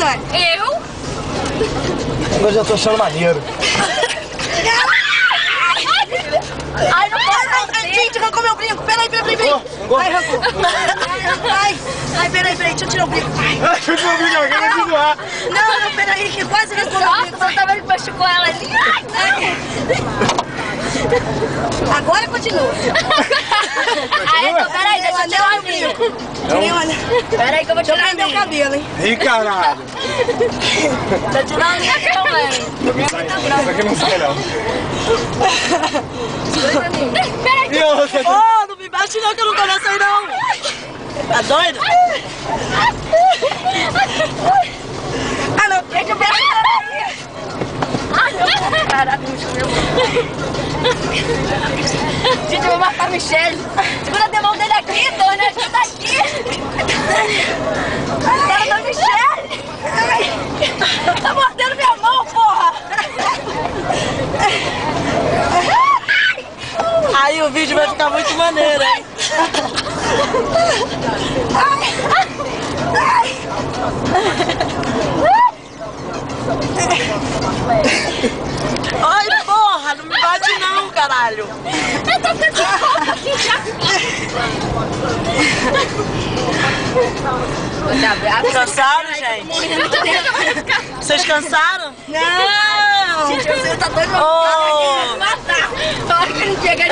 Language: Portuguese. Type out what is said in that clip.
Dani? Eu? Eu já tô achando maneiro. Ai, não pode. Ai, gente, arrancou meu brinco. Peraí. Ai, arrancou. Ai, peraí, deixa eu tirar o brinco. Ai, deixa eu tirar o brinco, eu quero te zoar. Não, peraí, que quase arrancou meu brinco. Nossa, você tá vendo que machucou ela ali? Agora continua. Ah, então, peraí, deixa eu tirar o brinco. Tirei o anel. Peraí que eu vou Deixa eu tirar prender o cabelo, hein? Ih, caralho. Deixa eu tirar o brinco também. Isso aqui não sai, não. Peraí. Ô, não me bate não, que eu não começo aí não. Tá doido? Ah, não. Deixa eu ver. Ai, meu caraca, me choveu. Gente, eu vou matar a Michelle. Segura a mão dele aqui, Tony, ajuda aqui. Para da Michelle. Tá mordendo minha mão, porra. Aí o vídeo vai ficar muito maneiro, hein? Ai, porra, não me bate não, caralho. Eu tô ficando aqui já. Cansaram, gente? Vocês cansaram? Não! Gente, você tá doido pra Oh. matar. Fala que não chega.